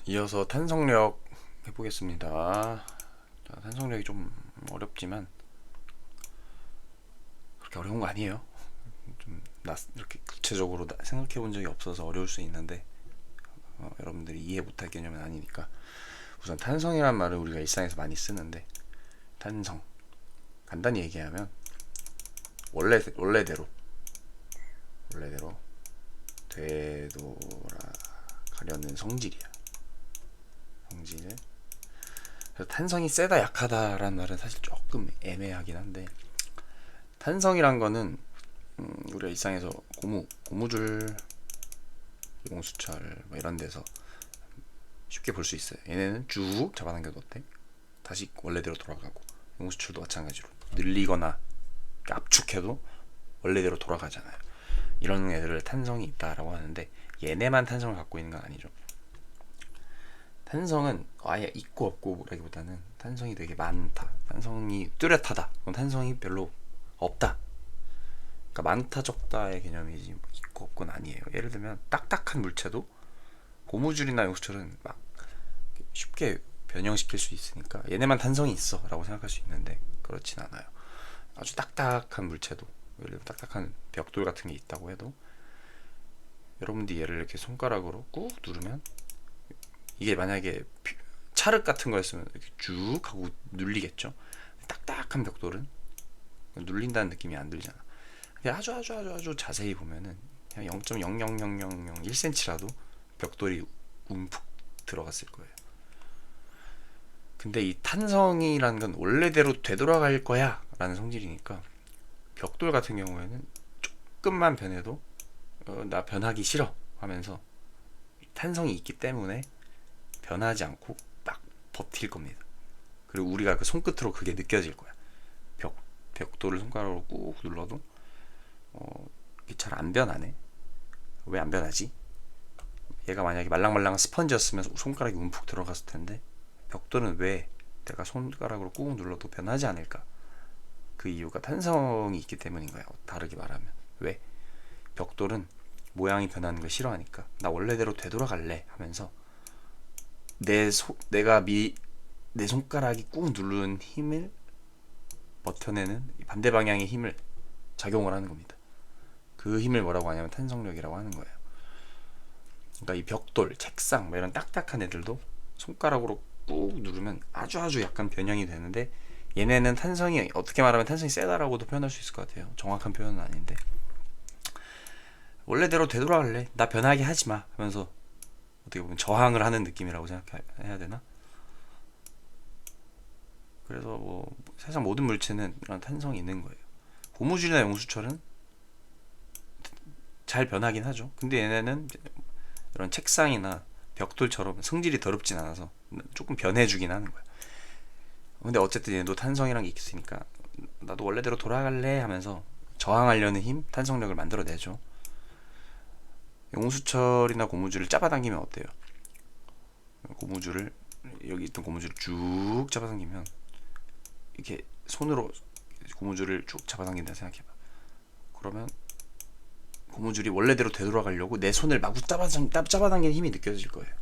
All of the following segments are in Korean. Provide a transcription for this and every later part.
이어서 탄성력 해보겠습니다. 자, 탄성력이 좀 어렵지만 그렇게 어려운 거 아니에요. 좀 이렇게 구체적으로 생각해 본 적이 없어서 어려울 수 있는데 여러분들이 이해 못할 개념은 아니니까. 우선 탄성이란 말을 우리가 일상에서 많이 쓰는데, 탄성 간단히 얘기하면 원래대로 되돌아가려는 성질이야. 성질을. 그래서 탄성이 세다 약하다라는 말은 사실 조금 애매하긴 한데, 탄성이란 거는 우리가 일상에서 고무줄, 유공수철 뭐 이런 데서 쉽게 볼 수 있어요. 얘네는 쭉 잡아당겨뒀대 다시 원래대로 돌아가고, 유공수철도 마찬가지로 늘리거나 압축해도 원래대로 돌아가잖아요. 이런 애들을 탄성이 있다라고 하는데, 얘네만 탄성을 갖고 있는 건 아니죠. 탄성은 아예 있고 없고라기보다는 탄성이 되게 많다, 탄성이 뚜렷하다, 그럼 탄성이 별로 없다. 그러니까 많다 적다의 개념이지 뭐 있고 없고는 아니에요. 예를 들면 딱딱한 물체도 고무줄이나 용수철은 막 쉽게 변형시킬 수 있으니까 얘네만 탄성이 있어 라고 생각할 수 있는데, 그렇진 않아요. 아주 딱딱한 물체도, 예를 들면 딱딱한 벽돌 같은 게 있다고 해도 여러분들이 얘를 이렇게 손가락으로 꾹 누르면, 이게 만약에 찰흙 같은 거였으면 이렇게 쭉 하고 눌리겠죠. 딱딱한 벽돌은 눌린다는 느낌이 안 들잖아. 아주 자세히 보면은 그냥 0.00001cm라도 벽돌이 움푹 들어갔을 거예요. 근데 이 탄성이라는 건 원래대로 되돌아갈 거야 라는 성질이니까, 벽돌 같은 경우에는 조금만 변해도 나 변하기 싫어 하면서 탄성이 있기 때문에 변하지 않고 딱 버틸 겁니다. 그리고 우리가 그 손끝으로 그게 느껴질 거야. 벽돌을 손가락으로 꾹 눌러도 잘 안 변하네. 왜 안 변하지? 얘가 만약에 말랑말랑한 스펀지였으면 손가락이 움푹 들어갔을 텐데, 벽돌은 왜 내가 손가락으로 꾹 눌러도 변하지 않을까? 그 이유가 탄성이 있기 때문인 거야. 다르게 말하면. 왜? 벽돌은 모양이 변하는 걸 싫어하니까 나 원래대로 되돌아갈래 하면서 내 손가락이 꾹 누르는 힘을 버텨내는 반대 방향의 힘을 작용을 하는 겁니다. 그 힘을 뭐라고 하냐면 탄성력이라고 하는 거예요. 그러니까 이 벽돌, 책상 뭐 이런 딱딱한 애들도 손가락으로 꾹 누르면 아주 약간 변형이 되는데, 얘네는 탄성이, 어떻게 말하면 탄성이 세다라고도 표현할 수 있을 것 같아요. 정확한 표현은 아닌데, 원래대로 되돌아갈래, 나 변하게 하지마 하면서 어떻게 보면 저항을 하는 느낌이라고 생각해야 되나? 그래서 뭐 세상 모든 물체는 이런 탄성이 있는 거예요. 고무줄이나 용수철은 잘 변하긴 하죠. 근데 얘네는 이런 책상이나 벽돌처럼 성질이 더럽진 않아서 조금 변해주긴 하는 거야. 근데 어쨌든 얘도 탄성이란 게 있으니까 나도 원래대로 돌아갈래 하면서 저항하려는 힘, 탄성력을 만들어내죠. 용수철이나 고무줄을 잡아당기면 어때요? 고무줄을, 여기 있던 고무줄을 쭉 잡아당기면, 이렇게 손으로 고무줄을 쭉 잡아당긴다 생각해봐. 그러면 고무줄이 원래대로 되돌아가려고 내 손을 마구 잡아당기는 힘이 느껴질 거예요.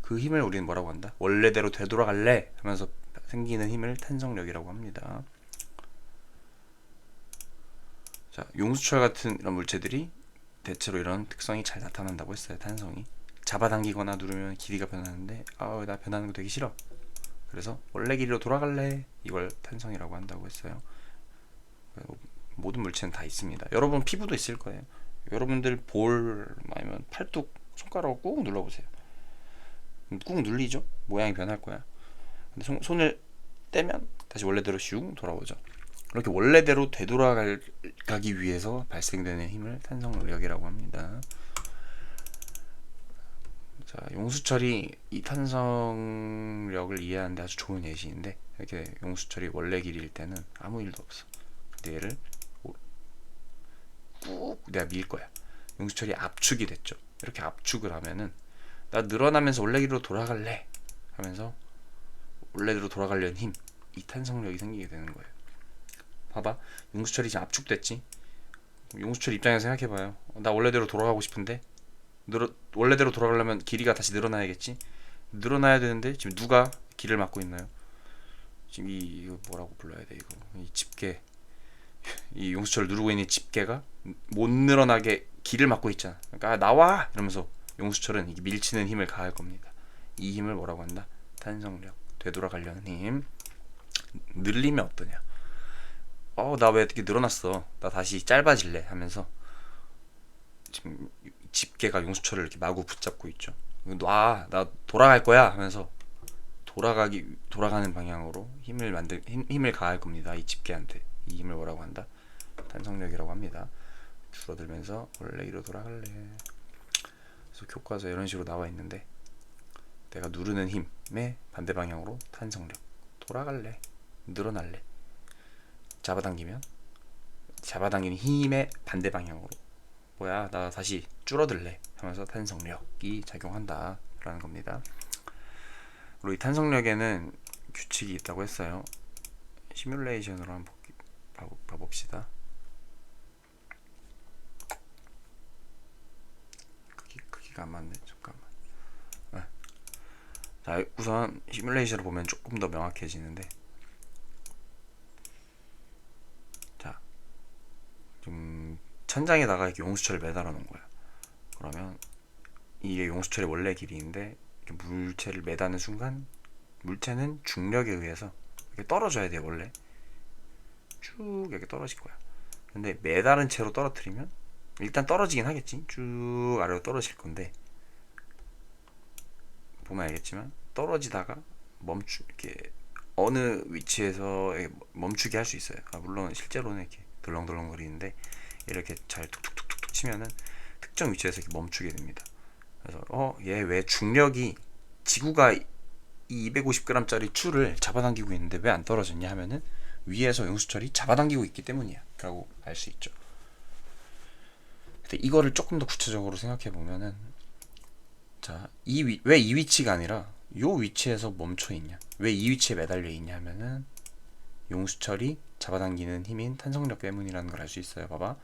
그 힘을 우리는 뭐라고 한다? 원래대로 되돌아갈래 하면서 생기는 힘을 탄성력이라고 합니다. 자, 용수철 같은 이런 물체들이 대체로 이런 특성이 잘 나타난다고 했어요. 탄성이. 잡아당기거나 누르면 길이가 변하는데, 나 변하는 거 되게 싫어. 그래서 원래 길이로 돌아갈래, 이걸 탄성이라고 한다고 했어요. 모든 물체는 다 있습니다. 여러분 피부도 있을 거예요. 여러분들 볼 아니면 팔뚝 손가락으로 꾹 눌러보세요. 꾹 눌리죠? 모양이 변할 거야. 근데 손을 떼면 다시 원래대로 슝 돌아오죠. 이렇게 원래대로 되돌아가기 위해서 발생되는 힘을 탄성력이라고 합니다. 자, 용수철이 이 탄성력을 이해하는데 아주 좋은 예시인데, 이렇게 용수철이 원래 길이일 때는 아무 일도 없어. 근데 얘를 꾹 내가 밀 거야. 용수철이 압축이 됐죠. 이렇게 압축을 하면은 나 늘어나면서 원래 길이로 돌아갈래 하면서 원래대로 돌아가려는 힘, 이 탄성력이 생기게 되는 거예요. 봐봐, 용수철이 지금 압축됐지. 용수철 입장에서 생각해봐요. 나 원래대로 돌아가고 싶은데 원래대로 돌아가려면 길이가 다시 늘어나야겠지. 늘어나야 되는데 지금 누가 길을 막고 있나요? 지금 이거 뭐라고 불러야 돼, 이거. 이 집게, 이 용수철을 누르고 있는 집게가 못 늘어나게 길을 막고 있잖아. 그러니까 나와! 이러면서 용수철은 이게 밀치는 힘을 가할 겁니다. 이 힘을 뭐라고 한다? 탄성력. 되돌아가려는 힘. 늘리면 어떠냐? 나 왜 이렇게 늘어났어? 나 다시 짧아질래? 하면서 지금 집게가 용수철을 이렇게 마구 붙잡고 있죠. 나 돌아갈 거야! 하면서 돌아가는 방향으로 힘을 가할 겁니다. 이 집게한테. 이 힘을 뭐라고 한다? 탄성력이라고 합니다. 줄어들면서 원래 이로 돌아갈래. 그래서 교과서에 이런 식으로 나와 있는데, 내가 누르는 힘의 반대 방향으로 탄성력. 돌아갈래. 늘어날래. 잡아당기는 힘의 반대 방향으로 나 다시 줄어들래 하면서 탄성력이 작용한다 라는 겁니다. 그리고 이 탄성력에는 규칙이 있다고 했어요. 시뮬레이션으로 한번 봐봅시다. 크기가 안 맞네. 잠깐만. 자, 우선 시뮬레이션을 보면 조금 더 명확해지는데, 자, 좀 천장에다가 이렇게 용수철을 매달아 놓은 거야. 그러면 이게 용수철의 원래 길이인데, 이렇게 물체를 매다는 순간 물체는 중력에 의해서 이렇게 떨어져야 돼. 원래 쭉 이렇게 떨어질 거야. 근데 매달은 채로 떨어뜨리면 일단 떨어지긴 하겠지. 쭉 아래로 떨어질 건데, 보면 알겠지만 떨어지다가 이렇게 어느 위치에서 멈추게 할 수 있어요. 물론 실제로는 이렇게 덜렁덜렁 거리는데, 이렇게 잘 툭툭툭툭 치면은 특정 위치에서 이렇게 멈추게 됩니다. 그래서 얘 왜 중력이, 지구가 이 250g짜리 추를 잡아당기고 있는데 왜 안 떨어졌냐 하면은 위에서 용수철이 잡아당기고 있기 때문이야 라고 알 수 있죠. 근데 이거를 조금 더 구체적으로 생각해 보면은, 자, 왜 이 위치가 아니라 요 위치에서 멈춰 있냐, 왜 이 위치에 매달려 있냐 하면은 용수철이 잡아당기는 힘인 탄성력 때문이라는 걸 알 수 있어요. 봐봐,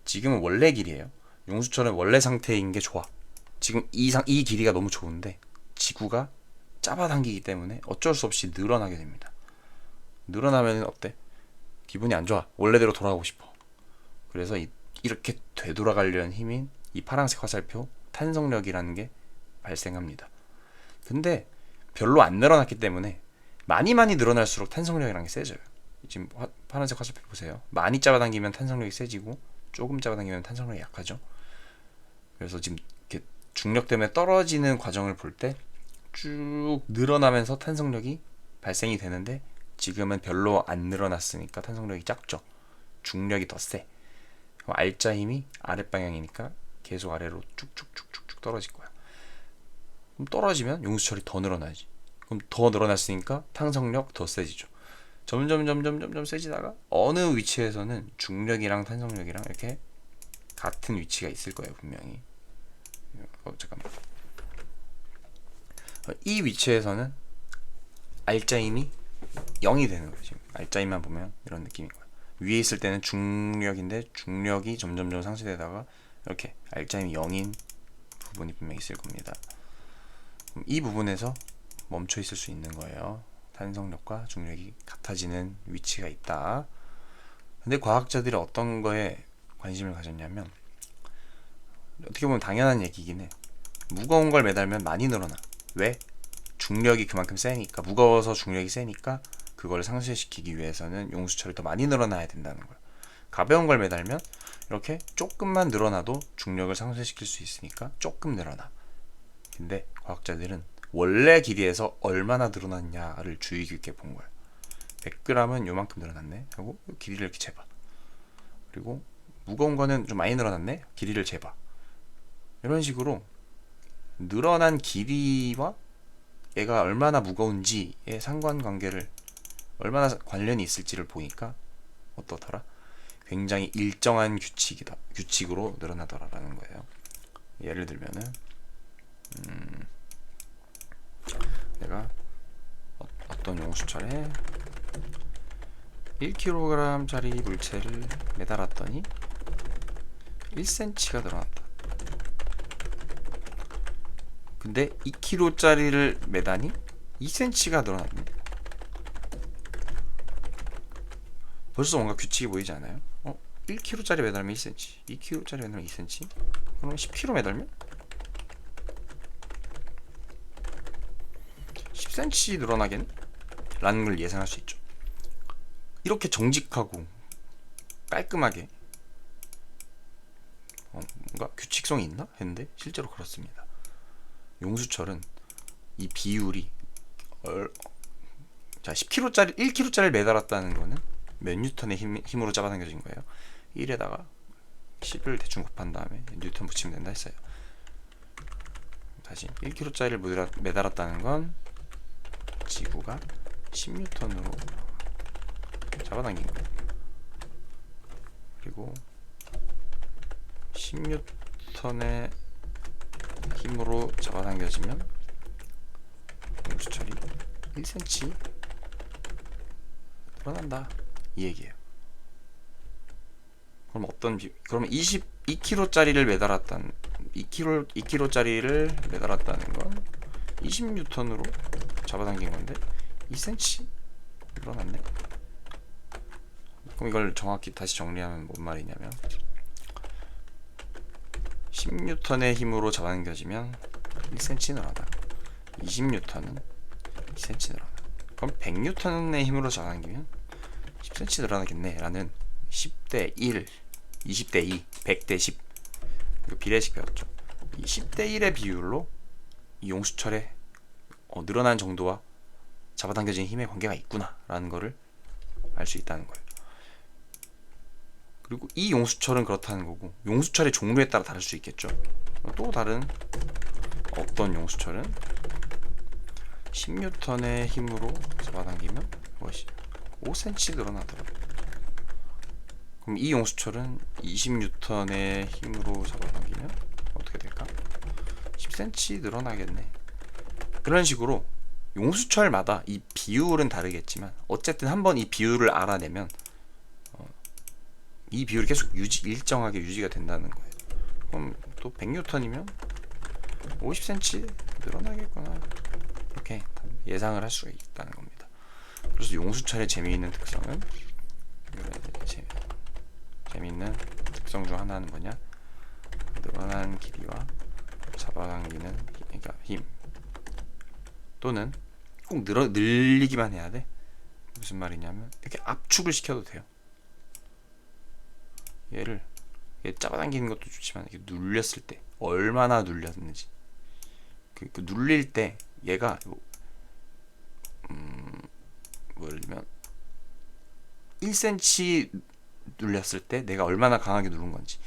지금은 원래 길이에요. 용수철은 원래 상태인 게 좋아. 지금 이 길이가 너무 좋은데 지구가 잡아당기기 때문에 어쩔 수 없이 늘어나게 됩니다. 늘어나면 어때? 기분이 안 좋아. 원래대로 돌아가고 싶어. 그래서 이렇게 되돌아가려는 힘인 이 파란색 화살표 탄성력이라는 게 발생합니다. 근데 별로 안 늘어났기 때문에 많이 늘어날수록 탄성력이라는 게 세져요. 지금 파란색 화살표 보세요. 많이 잡아당기면 탄성력이 세지고 조금 잡아당기면 탄성력이 약하죠. 그래서 지금 이렇게 중력 때문에 떨어지는 과정을 볼 때 쭉 늘어나면서 탄성력이 발생이 되는데, 지금은 별로 안 늘어났으니까 탄성력이 작죠. 중력이 더 세. R자 힘이 아랫방향이니까 계속 아래로 쭉쭉쭉쭉 떨어질 거야. 그럼 떨어지면 용수철이 더 늘어나지. 그럼 더 늘어났으니까 탄성력 더 세지죠. 점점 세지다가 어느 위치에서는 중력이랑 탄성력이랑 이렇게 같은 위치가 있을 거예요, 분명히. 잠깐만. 이 위치에서는 R자 힘이 0이 되는 거예요. 지금 R자 힘만 보면 이런 느낌인 거예요. 위에 있을 때는 중력인데 중력이 점점 상쇄되다가 이렇게 R자 힘이 0인 부분이 분명히 있을 겁니다. 그럼 이 부분에서 멈춰 있을 수 있는 거예요. 탄성력과 중력이 같아지는 위치가 있다. 근데 과학자들이 어떤 거에 관심을 가졌냐면, 어떻게 보면 당연한 얘기긴 해. 무거운 걸 매달면 많이 늘어나. 왜? 중력이 그만큼 세니까. 무거워서 중력이 세니까 그걸 상쇄시키기 위해서는 용수철이 더 많이 늘어나야 된다는 거야. 가벼운 걸 매달면 이렇게 조금만 늘어나도 중력을 상쇄시킬 수 있으니까 조금 늘어나. 근데 과학자들은 원래 길이에서 얼마나 늘어났냐를 주의 깊게 본 거야. 100g은 요만큼 늘어났네 하고 길이를 이렇게 재봐. 그리고 무거운 거는 좀 많이 늘어났네, 길이를 재봐. 이런 식으로 늘어난 길이와 얘가 얼마나 무거운지의 상관관계를, 얼마나 관련이 있을지를 보니까 어떻더라? 굉장히 일정한 규칙으로 늘어나더라라는 거예요. 예를 들면은 내가 어떤 용수철에 1kg짜리 물체를 매달았더니 1cm가 늘어났다. 근데 2kg짜리를 매다니 2cm가 늘어났네. 벌써 뭔가 규칙이 보이지 않아요? 1kg짜리 매달면 1cm, 2kg짜리 매달면 2cm, 그럼 10kg 매달면 10cm 늘어나겠네? 라는 걸 예상할 수 있죠. 이렇게 정직하고 깔끔하게 뭔가 규칙성이 있나? 했는데 실제로 그렇습니다. 용수철은 이 비율이 자 10kg짜리 1kg짜리를 매달았다는 거는 몇 뉴턴의 힘으로 잡아당겨진 거예요. 1에다가 10을 대충 곱한 다음에 뉴턴 붙이면 된다 했어요. 다시 1kg짜리를 매달았다는 건 지구가 10뉴턴으로 잡아당긴 거예요. 그리고 10뉴턴의 힘으로 잡아당겨지면 용수철이 1cm 늘어난다 이 얘기예요. 그럼 그러면 22kg짜리를 매달았다는 2kg짜리를 매달았다는 건 20뉴턴으로 잡아당긴 건데 2cm 늘어났네. 그럼 이걸 정확히 다시 정리하면 뭔 말이냐면 10뉴턴의 힘으로 잡아당겨지면 1cm 늘어나다. 20뉴턴은 2cm 늘어나. 그럼 100뉴턴의 힘으로 잡아당기면 10cm 늘어나겠네 라는 10대 1, 20대 2, 100대 10 비례식 배웠죠. 이 10대 1의 비율로 이 용수철의 늘어난 정도와 잡아당겨진 힘의 관계가 있구나 라는 거를 알 수 있다는 거예요. 그리고 이 용수철은 그렇다는 거고, 용수철의 종류에 따라 다를 수 있겠죠. 또 다른 어떤 용수철은 10뉴턴의 힘으로 잡아당기면 무엇이 5cm 늘어나더라고요. 그럼 이 용수철은 20뉴턴의 힘으로 잡아당기면 어떻게 될까? 10cm 늘어나겠네. 그런 식으로 용수철마다 이 비율은 다르겠지만 어쨌든 한번 이 비율을 알아내면 이 비율이 계속 일정하게 유지가 된다는 거예요. 그럼 또 100뉴턴이면 50cm 늘어나겠구나, 이렇게 예상을 할 수가 있다는 겁니다. 그래서 용수철의 재미있는 특성은, 재미있는 특성 중 하나는 뭐냐, 늘어난 길이와 잡아당기는 그러니까 힘, 또는 꼭 늘리기만 해야 돼. 무슨 말이냐면 이렇게 압축을 시켜도 돼요. 얘를 잡아당기는 것도 좋지만 이렇게 눌렸을 때 얼마나 눌렸는지, 그 눌릴 때 얘가 예를 들면 1cm 눌렸을 때 내가 얼마나 강하게 누른 건지,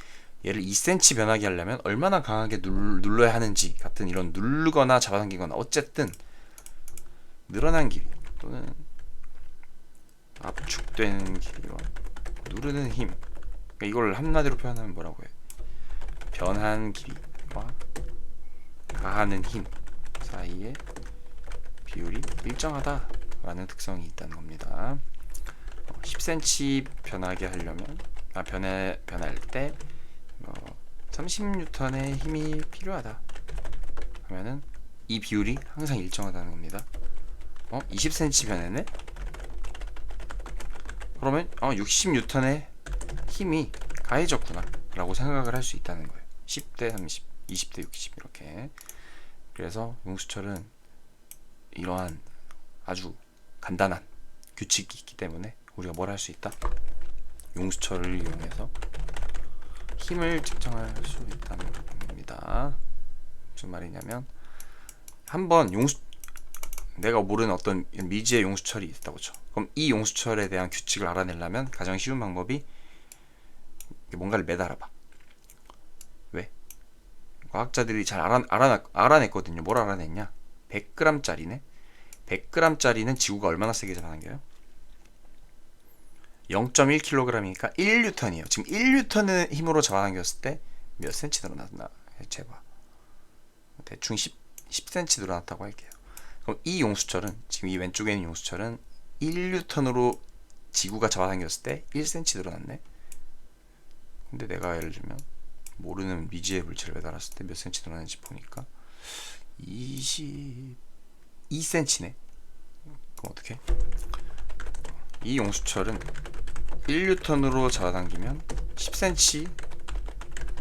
얘를 2cm 변하게 하려면 얼마나 강하게 눌러야 하는지 같은 이런 누르거나 잡아당기거나 어쨌든 늘어난 길이 또는 압축되는 길이와 누르는 힘, 그러니까 이걸 한마디로 표현하면 뭐라고 해요? 변한 길이와 가하는 힘 사이의 비율이 일정하다라는 특성이 있다는 겁니다. 10cm 변하게 하려면 변할 때 30뉴턴의 힘이 필요하다 하면은 이 비율이 항상 일정하다는 겁니다. 20cm 변했네? 그러면 60뉴턴의 힘이 가해졌구나 라고 생각을 할 수 있다는 거예요. 10대 30, 20대 60 이렇게. 그래서 용수철은 이러한 아주 간단한 규칙이 있기 때문에 우리가 뭘 할 수 있다? 용수철을 이용해서 힘을 측정할 수 있다는 겁니다. 무슨 말이냐면, 한번 내가 모르는 어떤 미지의 용수철이 있다고 쳐. 그럼 이 용수철에 대한 규칙을 알아내려면 가장 쉬운 방법이 뭔가를 매달아봐. 왜? 과학자들이 잘 알아냈거든요. 뭘 알아냈냐? 100g짜리네. 100g짜리는 지구가 얼마나 세게 잡아당겨요? 0.1kg이니까 1뉴턴이에요. 지금 1뉴턴의 힘으로 잡아당겼을 때 몇 cm 늘어났나 해봐. 대충 10cm 늘어났다고 할게요. 그럼 이 용수철은, 지금 이 왼쪽에 있는 용수철은 1뉴턴으로 지구가 잡아당겼을 때 1cm 늘어났네. 근데 내가 예를 들면 모르는 미지의 물체를 매달았을 때 몇 cm 늘어났는지 보니까 22cm네. 그럼 어떻게? 이 용수철은 1N으로 잡아당기면 10cm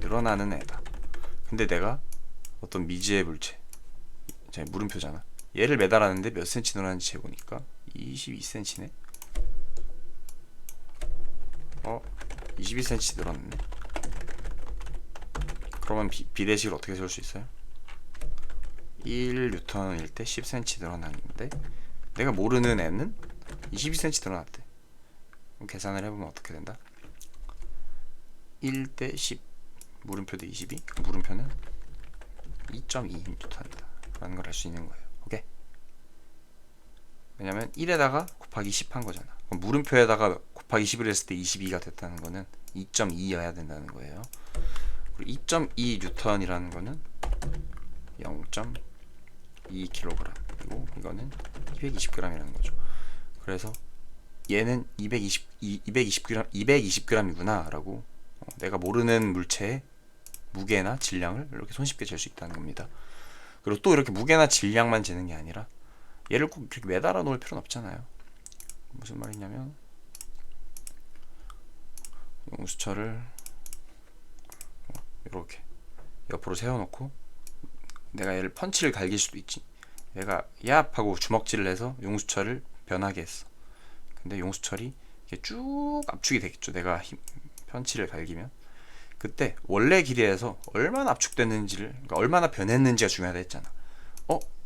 늘어나는 애다. 근데 내가 어떤 미지의 물체, 물음표잖아. 얘를 매달았는데 몇 cm 늘어나는지 재보니까 22cm네. 22cm 늘어났네. 그러면 비례식을 어떻게 세울 수 있어요? 1N일 때 10cm 늘어났는데 내가 모르는 애는 22cm 늘어났대. 그럼 계산을 해보면 어떻게 된다? 1 대 10 물음표 대 22 물음표는 2.2N이다 라는 걸 알 수 있는 거예요. 오케이? 왜냐면 1에다가 곱하기 10 한 거잖아. 그럼 물음표에다가 곱하기 10을 했을 때 22가 됐다는 거는 2.2여야 된다는 거예요. 그리고 2.2N이라는 거는 0.2kg 그리고 이거는 220g이라는 거죠. 그래서 얘는 220g이구나 라고 내가 모르는 물체의 무게나 질량을 이렇게 손쉽게 잴 수 있다는 겁니다. 그리고 또 이렇게 무게나 질량만 재는 게 아니라 얘를 꼭 이렇게 매달아 놓을 필요는 없잖아요. 무슨 말이냐면 용수철을 이렇게 옆으로 세워놓고 내가 얘를 펀치를 갈길 수도 있지. 얘가 얍 하고 주먹질을 해서 용수철을 변하게 했어. 근데 용수철이 이렇게 쭉 압축이 되겠죠. 내가 펀치를 갈기면 그때 원래 길이에서 얼마나 압축됐는지를, 그러니까 얼마나 변했는지가 중요하다 했잖아.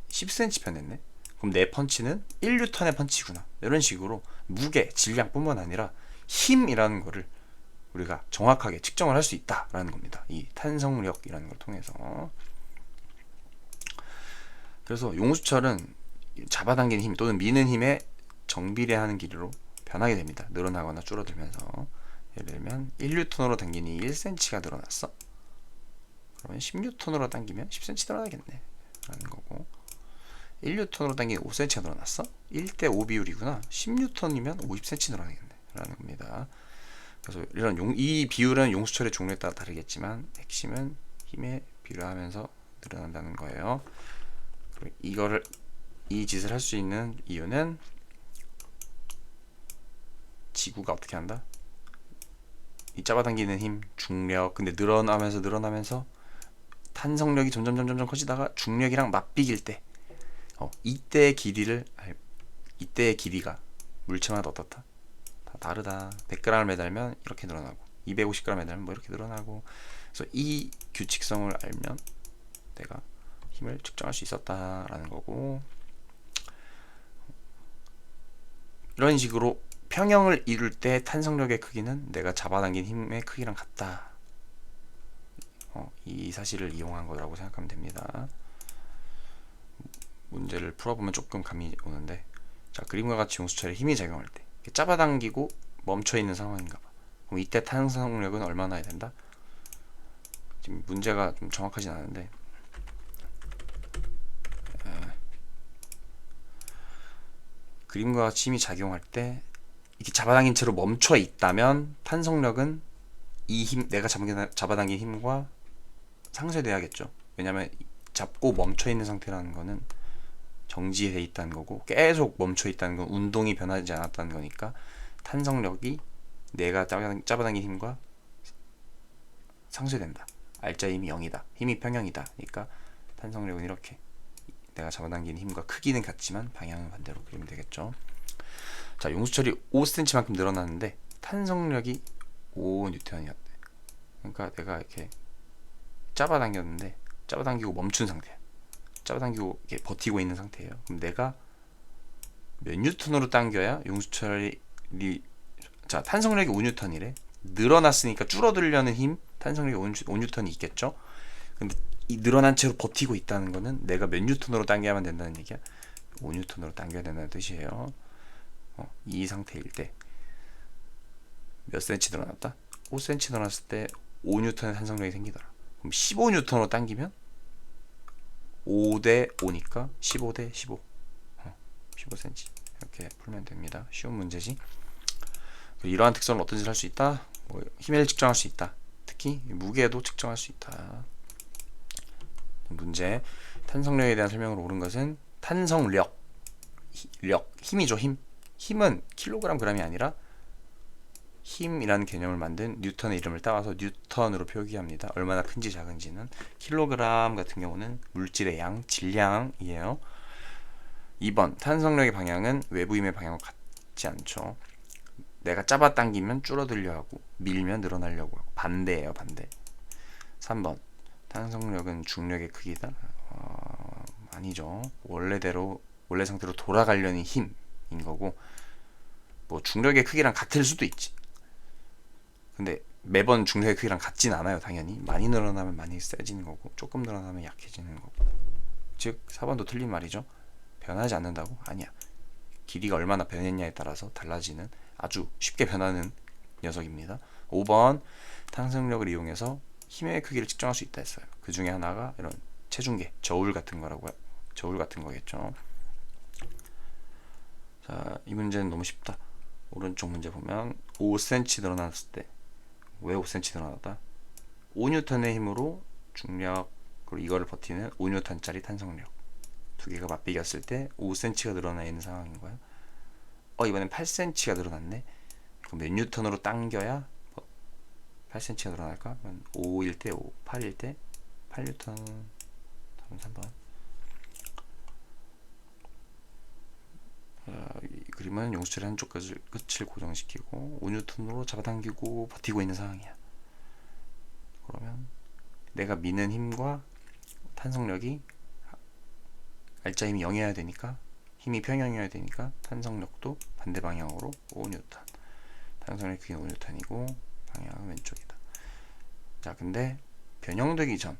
10cm 변했네. 그럼 내 펀치는 1N의 펀치구나. 이런 식으로 무게, 질량뿐만 아니라 힘이라는 거를 우리가 정확하게 측정을 할 수 있다라는 겁니다. 이 탄성력이라는 걸 통해서. 그래서 용수철은 잡아당기는 힘 또는 미는 힘에 정비례하는 길이로 변하게 됩니다. 늘어나거나 줄어들면서. 예를 들면 1N으로 당기니 1cm가 늘어났어. 그러면 10N으로 당기면 10cm 늘어나겠네 라는 거고, 1N으로 당기니 5cm가 늘어났어. 1대 5 비율이구나. 10N이면 50cm 늘어나겠네 라는 겁니다. 그래서 이 비율은 용수철의 종류에 따라 다르겠지만 핵심은 힘에 비례하면서 늘어난다는 거예요. 이 짓을 할 수 있는 이유는 지구가 어떻게 한다? 이 잡아당기는 힘, 중력, 근데 늘어나면서 탄성력이 점점 커지다가 중력이랑 맞비길 때 이때의 길이가 물체마다 어떻다? 다 다르다. 100g을 매달면 이렇게 늘어나고 250g 매달면 뭐 이렇게 늘어나고. 그래서 이 규칙성을 알면 내가 힘을 측정할 수 있었다라는 거고, 이런 식으로 평형을 이룰 때 탄성력의 크기는 내가 잡아당긴 힘의 크기랑 같다. 이 사실을 이용한 거라고 생각하면 됩니다. 문제를 풀어보면 조금 감이 오는데, 자, 그림과 같이 용수철에 힘이 작용할 때 잡아당기고 멈춰있는 상황인가 봐. 그럼 이때 탄성력은 얼마나 해야 된다? 지금 문제가 좀 정확하진 않은데, 그림과 같이 힘이 작용할 때 이렇게 잡아당긴 채로 멈춰 있다면 탄성력은 이 힘, 내가 잡아당긴 힘과 상쇄돼야겠죠. 왜냐면 잡고 멈춰 있는 상태라는 거는 정지돼 있다는 거고, 계속 멈춰 있다는 건 운동이 변하지 않았다는 거니까 탄성력이 내가 잡아당긴 힘과 상쇄된다. 알짜의 힘이 0이다. 힘이 평형이다. 그러니까 탄성력은 이렇게 내가 잡아당긴 힘과 크기는 같지만 방향은 반대로 그리면 되겠죠. 자, 용수철이 5cm만큼 늘어났는데 탄성력이 5N이었대. 그러니까 내가 이렇게 잡아당겼는데 잡아당기고 멈춘 상태야. 잡아당기고 이렇게 버티고 있는 상태예요. 그럼 내가 몇 N으로 당겨야 용수철이 탄성력이 5N이래. 늘어났으니까 줄어들려는 힘, 탄성력이 5N이 있겠죠. 근데 이 늘어난 채로 버티고 있다는 거는 내가 몇 N으로 당겨야만 된다는 얘기야. 5N으로 당겨야 된다는 뜻이에요. 이 상태일 때 몇 cm 늘어났다? 5cm 늘어났을 때 5N의 탄성력이 생기더라. 그럼 15N으로 당기면 5대 5니까 15대 15 15cm 이렇게 풀면 됩니다. 쉬운 문제지. 이러한 특성을 어떤 짓을 할 수 있다? 힘을 측정할 수 있다. 특히 무게도 측정할 수 있다. 문제. 탄성력에 대한 설명으로 옳은 것은 탄성력, 힘이죠. 힘은 킬로그램 그램이 아니라 힘이라는 개념을 만든 뉴턴의 이름을 따와서 뉴턴으로 표기합니다. 얼마나 큰지 작은지는. 킬로그램 같은 경우는 물질의 양, 질량이에요. 2번, 탄성력의 방향은 외부 힘의 방향과 같지 않죠. 내가 잡아당기면 줄어들려 하고 밀면 늘어나려고 하고 반대예요, 반대. 3번, 탄성력은 중력의 크기다. 아니죠. 원래 상태로 돌아가려는 힘인 거고, 뭐 중력의 크기랑 같을 수도 있지. 근데 매번 중력의 크기랑 같진 않아요. 당연히 많이 늘어나면 많이 세지는 거고, 조금 늘어나면 약해지는 거고. 즉 4번도 틀린 말이죠. 변하지 않는다고? 아니야. 길이가 얼마나 변했냐에 따라서 달라지는 아주 쉽게 변하는 녀석입니다. 5번, 탄성력을 이용해서 힘의 크기를 측정할 수 있다 했어요. 그 중에 하나가 이런 체중계, 저울 같은 거겠죠. 자, 이 문제는 너무 쉽다. 오른쪽 문제 보면 5cm 늘어났을 때, 왜 5cm 늘어났다? 5N의 힘으로 중력, 그리고 이거를 버티는 5N짜리 탄성력 두 개가 맞비겼을 때 5cm가 늘어나 있는 상황인 거예요. 이번엔 8cm가 늘어났네. 그럼 몇 뉴턴으로 당겨야 8cm가 늘어날까? 5일 때 5, 8일 때 8뉴턴. 답은 3번. 이 그림은 용수철의 한쪽 끝을 고정시키고 5뉴턴으로 잡아당기고 버티고 있는 상황이야. 그러면 내가 미는 힘과 탄성력이 알짜 힘이 0이어야 되니까, 힘이 평형이어야 되니까 탄성력도 반대 방향으로 5뉴턴. 탄성력 크기는 5뉴턴이고 방향은 왼쪽이다. 자, 근데 변형되기 전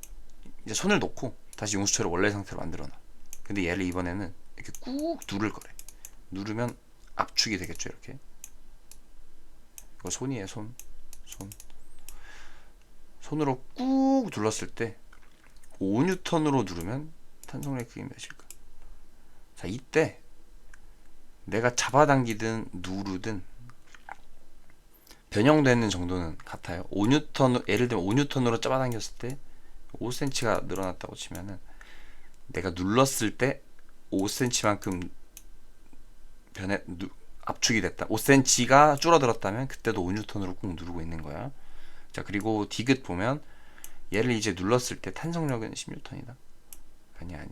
이제 손을 놓고 다시 용수철을 원래 상태로 만들어놔. 근데 얘를 이번에는 이렇게 꾹 누를 거래. 누르면 압축이 되겠죠. 이렇게. 이거 손이에요. 손으로 꾹 눌렀을 때 5뉴턴으로 누르면 탄성력 크기 몇일까? 자, 이때 내가 잡아당기든 누르든 변형되는 정도는 같아요. 5뉴턴, 예를 들면 5뉴턴으로 잡아당겼을 때 5cm가 늘어났다고 치면은 내가 눌렀을 때 5cm만큼 압축이 됐다. 5cm가 줄어들었다면 그때도 5뉴턴으로 꾹 누르고 있는 거야. 자, 그리고 디귿 보면 얘를 이제 눌렀을 때 탄성력은 10뉴턴이다. 아니야.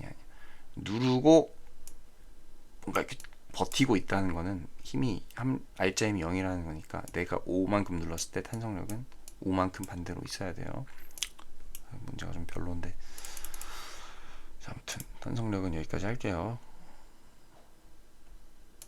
누르고 뭔가 이렇게 버티고 있다는 거는 알짜 힘이 0이라는 거니까 내가 5만큼 눌렀을 때 탄성력은 5만큼 반대로 있어야 돼요. 문제가 좀 별론데. 자, 아무튼 탄성력은 여기까지 할게요.